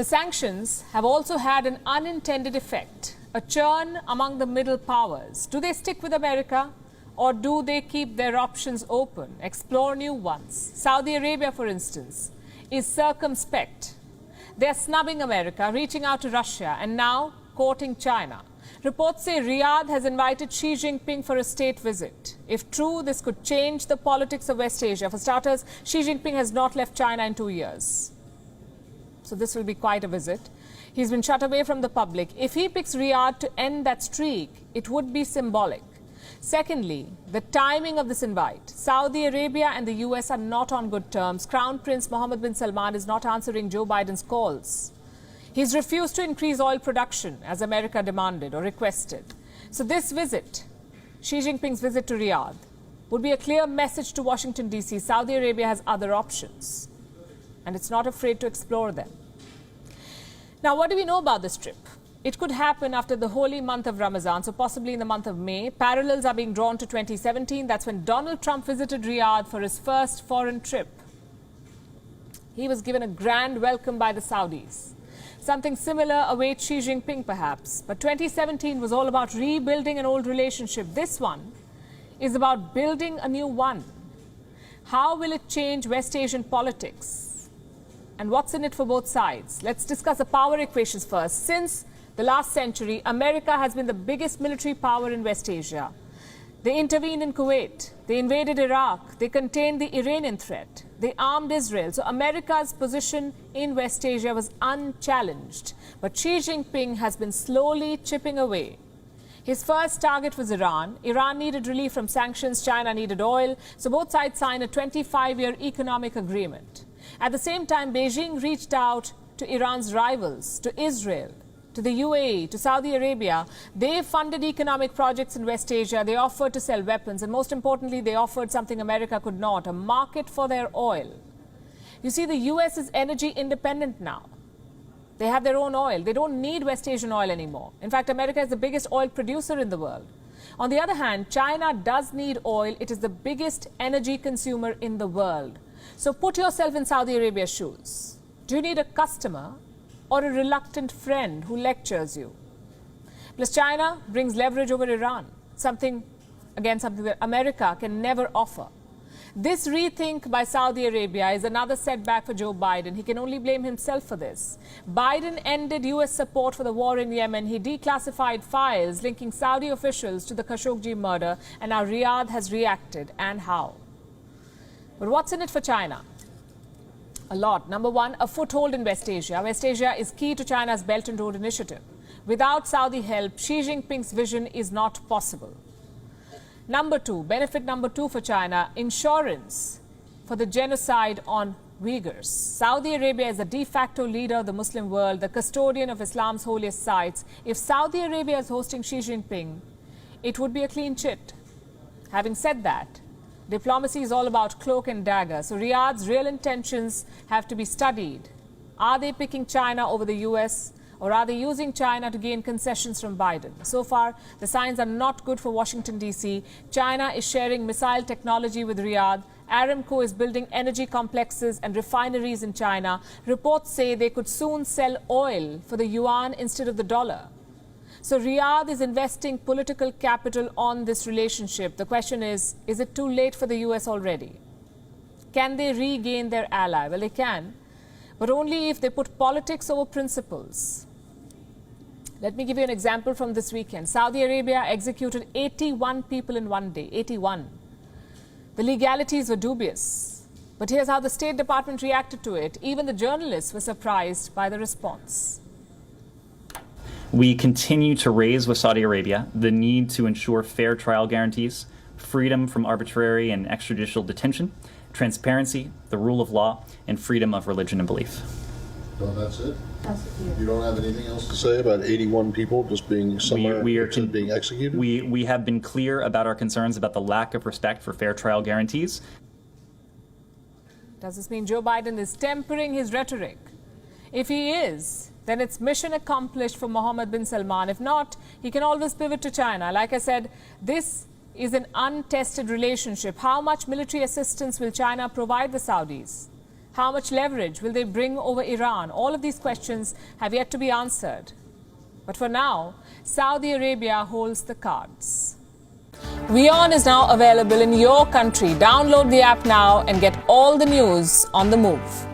The sanctions have also had an unintended effect, a churn among the middle powers. Do they stick with America or do they keep their options open, explore new ones? Saudi Arabia, for instance, is circumspect. They are snubbing America, reaching out to Russia and now courting China. Reports say Riyadh has invited Xi Jinping for a state visit. If true, this could change the politics of West Asia. For starters, Xi Jinping has not left China in 2 years. So this will be quite a visit. He's been shut away from the public. If he picks Riyadh to end that streak, it would be symbolic. Secondly, the timing of this invite. Saudi Arabia and the US are not on good terms. Crown Prince Mohammed bin Salman is not answering Joe Biden's calls. He's refused to increase oil production as America demanded or requested. So this visit, Xi Jinping's visit to Riyadh, would be a clear message to Washington, D.C. Saudi Arabia has other options, and it's not afraid to explore them. Now, what do we know about this trip? It could happen after the holy month of Ramadan, so possibly in the month of May. Parallels are being drawn to 2017. That's when Donald Trump visited Riyadh for his first foreign trip. He was given a grand welcome by the Saudis. Something similar awaits Xi Jinping, perhaps. But 2017 was all about rebuilding an old relationship. This one is about building a new one. How will it change West Asian politics? And what's in it for both sides? Let's discuss the power equations first. Since the last century, America has been the biggest military power in West Asia. They intervened in Kuwait. They invaded Iraq. They contained the Iranian threat. They armed Israel. So America's position in West Asia was unchallenged. But Xi Jinping has been slowly chipping away. His first target was Iran. Iran needed relief from sanctions. China needed oil. So both sides signed a 25-year economic agreement. At the same time, Beijing reached out to Iran's rivals, to Israel, to the UAE, to Saudi Arabia. They funded economic projects in West Asia. They offered to sell weapons. And most importantly, they offered something America could not, a market for their oil. You see, the US is energy independent now. They have their own oil. They don't need West Asian oil anymore. In fact, America is the biggest oil producer in the world. On the other hand, China does need oil. It is the biggest energy consumer in the world. So put yourself in Saudi Arabia's shoes. Do you need a customer or a reluctant friend who lectures you? Plus, China brings leverage over Iran, something that America can never offer. This rethink by Saudi Arabia is another setback for Joe Biden. He can only blame himself for this. Biden ended US support for the war in Yemen. He declassified files linking Saudi officials to the Khashoggi murder, and now Riyadh has reacted. And how? But what's in it for China? A lot. Number one, a foothold in West Asia. West Asia is key to China's Belt and Road Initiative. Without Saudi help, Xi Jinping's vision is not possible. Number two, benefit number two for China, insurance for the genocide on Uyghurs. Saudi Arabia is the de facto leader of the Muslim world, the custodian of Islam's holiest sites. If Saudi Arabia is hosting Xi Jinping, it would be a clean chit. Having said that, diplomacy is all about cloak and dagger. So Riyadh's real intentions have to be studied. Are they picking China over the US? Or are they using China to gain concessions from Biden? So far, the signs are not good for Washington, D.C. China is sharing missile technology with Riyadh. Aramco is building energy complexes and refineries in China. Reports say they could soon sell oil for the yuan instead of the dollar. So Riyadh is investing political capital on this relationship. The question is it too late for the US already? Can they regain their ally? Well, they can, but only if they put politics over principles. Let me give you an example from this weekend. Saudi Arabia executed 81 people in one day, 81. The legalities were dubious. But here's how the State Department reacted to it. Even the journalists were surprised by the response. We continue to raise with Saudi Arabia the need to ensure fair trial guarantees, freedom from arbitrary and extrajudicial detention, transparency, the rule of law, and freedom of religion and belief. No, that's it? You don't have anything else to say about 81 people just being somewhere being executed? We have been clear about our concerns about the lack of respect for fair trial guarantees. Does this mean Joe Biden is tempering his rhetoric? If he is, then it's mission accomplished for Mohammed bin Salman. If not, he can always pivot to China. Like I said, this is an untested relationship. How much military assistance will China provide the Saudis? How much leverage will they bring over Iran? All of these questions have yet to be answered. But for now, Saudi Arabia holds the cards. WION is now available in your country. Download the app now and get all the news on the move.